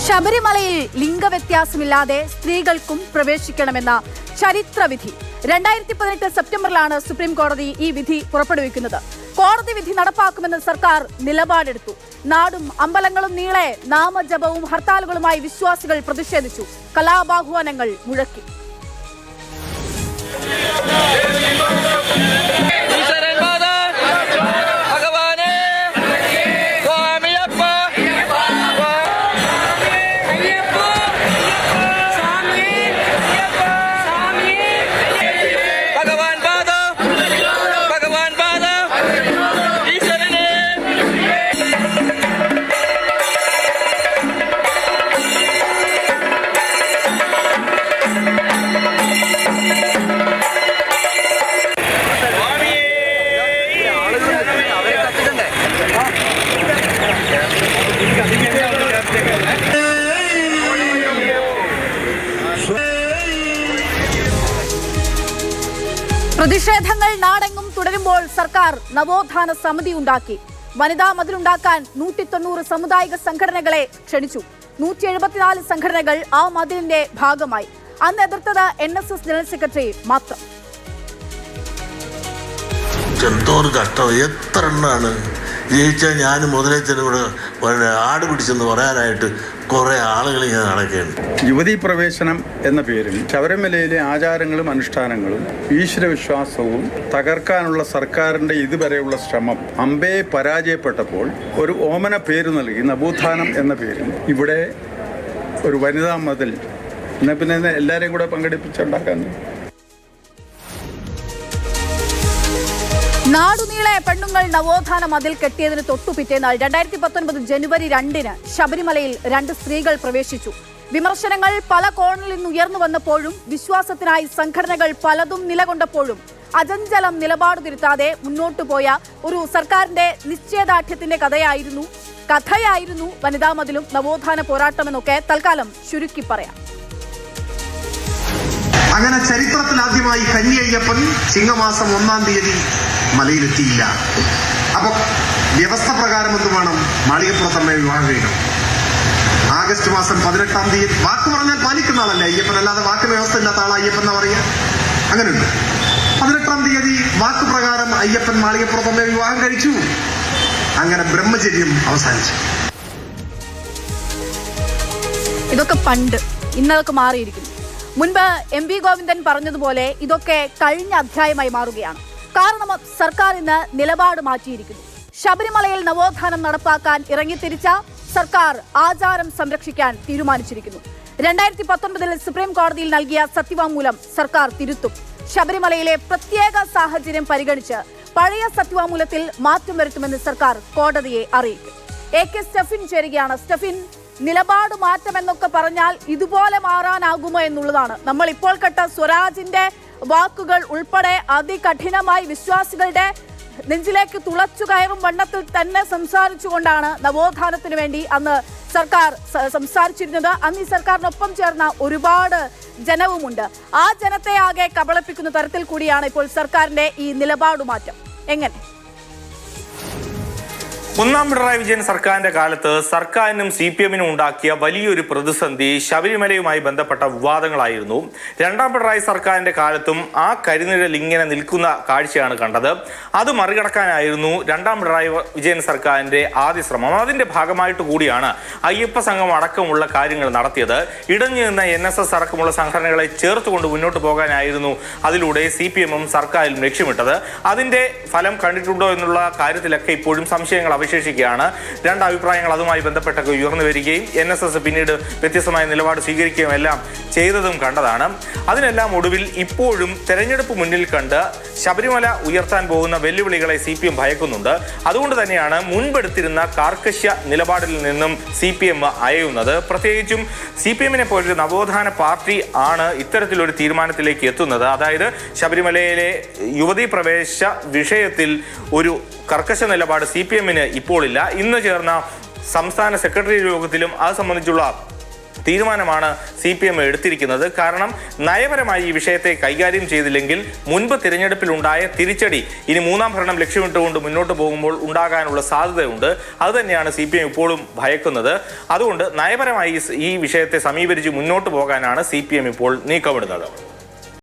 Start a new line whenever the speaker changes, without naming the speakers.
ശബരിമലയിൽ ലിംഗവ്യത്യാസമില്ലാതെ സ്ത്രീകൾക്കും പ്രവേശിക്കണമെന്ന ചരിത്രവിധി 2018 സെപ്റ്റംബറിലാണ് സുപ്രീം കോടതി ഈ വിധി പുറപ്പെടുവിക്കുന്നത്. കോടതി വിധി നടപ്പാക്കുമെന്ന് സർക്കാർ നിലപാടെടുത്തു. നാടും അമ്പലങ്ങളും നീളെ നാമജപവും ഹർത്താലുകളുമായി വിശ്വാസികൾ പ്രതിഷേധിച്ചു. കലാപാഹ്വാനങ്ങൾ മുഴക്കി. പ്രതിഷേധങ്ങൾ നാടെങ്ങും തുടരുമ്പോൾ സർക്കാർ നവോത്ഥാന സമിതി ഉണ്ടാക്കി. വനിതാ മതിലുണ്ടാക്കാൻ 190 സാമുദായിക സംഘടനകളെ ക്ഷണിച്ചു. 174 സംഘടനകൾ ആ മതിലിന്റെ ഭാഗമായി. അന്ന് എതിർത്തത് NSS ജനറൽ സെക്രട്ടറി മാത്രം.
എന്തോരം കഷ്ടം, എത്ര എണ്ണാണ് ജയിച്ചാൽ ഞാൻ മുതലേച്ചനോട് ആട് പിടിച്ചെന്ന് പറയാനായിട്ട് കുറെ ആളുകൾ ഇങ്ങനെ നടക്കുകയാണ്.
യുവതീ പ്രവേശനം എന്ന പേരിൽ ശബരിമലയിലെ ആചാരങ്ങളും അനുഷ്ഠാനങ്ങളും ഈശ്വരവിശ്വാസവും തകർക്കാനുള്ള സർക്കാരിന്റെ ഇതുവരെയുള്ള ശ്രമം അമ്പയെ പരാജയപ്പെട്ടപ്പോൾ ഒരു ഓമന പേര് നൽകി നവോത്ഥാനം എന്ന പേരിൽ ഇവിടെ ഒരു വനിതാ മതിൽ പിന്നെ എല്ലാവരെയും കൂടെ പങ്കെടുപ്പിച്ചുണ്ടാക്കാൻ.
നാടുനീളെ പെണ്ണുങ്ങൾ നവോത്ഥാന മതിൽ കെട്ടിയതിന് തൊട്ടുപിറ്റേന്നാൾ 2019 ജനുവരി 2-ന് ശബരിമലയിൽ 2 സ്ത്രീകൾ പ്രവേശിച്ചു. വിമർശനങ്ങൾ പല കോണിൽ നിന്ന് ഉയർന്നു വന്നപ്പോഴും വിശ്വാസത്തിനായി സംഘടനകൾ പലതും നിലകൊണ്ടപ്പോഴും അചഞ്ചലം നിലപാട് തിരുത്താതെ മുന്നോട്ടു പോയ ഒരു സർക്കാരിന്റെ നിശ്ചയദാർഢ്യത്തിന്റെ കഥയായിരുന്നു വനിതാ മതിലും നവോത്ഥാന പോരാട്ടമെന്നൊക്കെ തൽക്കാലം ചുരുക്കി പറയാം.
അങ്ങനെ ചരിത്രത്തിൽ ആദ്യമായി കന്യയ്യപ്പൻ ചിങ്ങമാസം 1-ാം തീയതി മലയിലെത്തിയില്ല. അപ്പൊ വ്യവസ്ഥ പ്രകാരം എന്ത് വേണം? മാളികപ്പുറത്തമ്മ വിവാഹം കഴിക്കണം. ആഗസ്റ്റ് മാസം 18-ാം തീയതി വാക്ക് പറഞ്ഞാൽ പാലിക്കുന്ന ആളല്ലേ അയ്യപ്പൻ, അല്ലാതെ വാക്ക് വ്യവസ്ഥ ഇല്ലാത്ത ആൾ അയ്യപ്പൻ എന്നാ പറയുക? അങ്ങനെയുണ്ട്. 18-ാം തീയതി വാക്ക് പ്രകാരം അയ്യപ്പൻ മാളികപ്പുറത്തമ്മ വിവാഹം കഴിച്ചു. അങ്ങനെ ബ്രഹ്മചര്യം അവസാനിച്ചു.
ഇതൊക്കെ പണ്ട്, ഇന്നതൊക്കെ മാറിയിരിക്കുന്നു. മുൻപ് MV ഗോവിന്ദൻ പറഞ്ഞതുപോലെ ഇതൊക്കെ കഴിഞ്ഞ അധ്യായമായി മാറുകയാണ്. കാരണം സർക്കാർ ഇന്ന് നിലപാട് മാറ്റിയിരിക്കുന്നു. ശബരിമലയിൽ നവോത്ഥാനം നടപ്പാക്കാൻ ഇറങ്ങിത്തിരിച്ച സർക്കാർ ആചാരം സംരക്ഷിക്കാൻ തീരുമാനിച്ചിരിക്കുന്നു. 2019 സുപ്രീം കോടതിയിൽ നൽകിയ സത്യവാങ്മൂലം സർക്കാർ തിരുത്തും. ശബരിമലയിലെ പ്രത്യേക സാഹചര്യം പരിഗണിച്ച് പഴയ സത്യവാങ്മൂലത്തിൽ മാറ്റം വരുത്തുമെന്ന് സർക്കാർ കോടതിയെ അറിയിക്കും. AK സ്റ്റെഫിൻ ചേരുകയാണ്. സ്റ്റെഫിൻ, നിലപാട് മാറ്റമെന്നൊക്കെ പറഞ്ഞാൽ ഇതുപോലെ മാറാനാകുമോ എന്നുള്ളതാണ്. നമ്മൾ ഇപ്പോൾ കേട്ട സ്വരാജിന്റെ വാക്കുകൾ ഉൾപ്പെടെ അതികഠിനമായി വിശ്വാസികളുടെ നെഞ്ചിലേക്ക് തുളച്ചു കയറും വണ്ണത്തിൽ തന്നെ സംസാരിച്ചുകൊണ്ടാണ് നവോത്ഥാനത്തിന് വേണ്ടി അന്ന് സർക്കാർ സംസാരിച്ചിരുന്നത്. അന്ന് ഈ സർക്കാരിനൊപ്പം ചേർന്ന ഒരുപാട് ജനവുമുണ്ട്. ആ ജനത്തെ ആകെ കബളിപ്പിക്കുന്ന തരത്തിൽ കൂടിയാണ് ഇപ്പോൾ സർക്കാരിന്റെ ഈ നിലപാടുമാറ്റം. എങ്ങനെ?
ഒന്നാം പിണറായി വിജയൻ സർക്കാരിന്റെ കാലത്ത് സർക്കാരിനും CPM-നും ഉണ്ടാക്കിയ വലിയൊരു പ്രതിസന്ധി ശബരിമലയുമായി ബന്ധപ്പെട്ട വിവാദങ്ങളായിരുന്നു. രണ്ടാം പിണറായി സർക്കാരിന്റെ കാലത്തും ആ കരിനിഴൽ ഇങ്ങനെ നിൽക്കുന്ന കാഴ്ചയാണ് കണ്ടത്. അത് മറികടക്കാനായിരുന്നു രണ്ടാം പിണറായി വിജയൻ സർക്കാരിന്റെ ആദ്യ ശ്രമം. അതിന്റെ ഭാഗമായിട്ട് കൂടിയാണ് അയ്യപ്പ സംഘം അടക്കമുള്ള കാര്യങ്ങൾ നടത്തിയത്. ഇടഞ്ഞു നിന്ന NSS അടക്കമുള്ള സംഘടനകളെ ചേർത്തുകൊണ്ട് മുന്നോട്ട് പോകാനായിരുന്നു അതിലൂടെ CPM-ഉം സർക്കാരും ലക്ഷ്യമിട്ടത്. അതിന്റെ ഫലം കണ്ടിട്ടുണ്ടോ എന്നുള്ള കാര്യത്തിലൊക്കെ ഇപ്പോഴും സംശയങ്ങൾ അവശേഷിക്കുകയാണ്. രണ്ട് അഭിപ്രായങ്ങൾ അതുമായി ബന്ധപ്പെട്ടൊക്കെ ഉയർന്നു വരികയും NSS പിന്നീട് വ്യത്യസ്തമായ നിലപാട് സ്വീകരിക്കുകയും എല്ലാം ചെയ്തതും കണ്ടതാണ്. അതിനെല്ലാം ഒടുവിൽ ഇപ്പോഴും തെരഞ്ഞെടുപ്പ് മുന്നിൽ കണ്ട് ശബരിമല ഉയർത്താൻ പോകുന്ന വെല്ലുവിളികളെ CPM ഭയക്കുന്നുണ്ട്. അതുകൊണ്ട് തന്നെയാണ് മുൻപെടുത്തിരുന്ന കാർക്കശ്യ നിലപാടിൽ നിന്നും CPM അയയുന്നത്. പ്രത്യേകിച്ചും CPM-നെ പോലൊരു നവോത്ഥാന പാർട്ടി ആണ് ഇത്തരത്തിലൊരു തീരുമാനത്തിലേക്ക് എത്തുന്നത്. അതായത് ശബരിമലയിലെ യുവതീ പ്രവേശ വിഷയത്തിൽ ഒരു കർക്കശ നിലപാട് CPM-ന് ഇപ്പോൾ ഇല്ല. ഇന്ന് ചേർന്ന സംസ്ഥാന സെക്രട്ടറി യോഗത്തിലും അത് സംബന്ധിച്ചുള്ള തീരുമാനമാണ് CPM എടുത്തിരിക്കുന്നത്. കാരണം നയപരമായി ഈ വിഷയത്തെ കൈകാര്യം ചെയ്തില്ലെങ്കിൽ മുൻപ് തിരഞ്ഞെടുപ്പിലുണ്ടായ തിരിച്ചടി ഇനി മൂന്നാം ഭരണം ലക്ഷ്യമിട്ടുകൊണ്ട് മുന്നോട്ട് പോകുമ്പോൾ ഉണ്ടാകാനുള്ള സാധ്യതയുണ്ട്. അതുതന്നെയാണ് CPM ഇപ്പോഴും ഭയക്കുന്നത്. അതുകൊണ്ട് നയപരമായി ഈ വിഷയത്തെ സമീകരിച്ച് മുന്നോട്ട് പോകാനാണ് CPM ഇപ്പോൾ നീക്കമിടുന്നത്.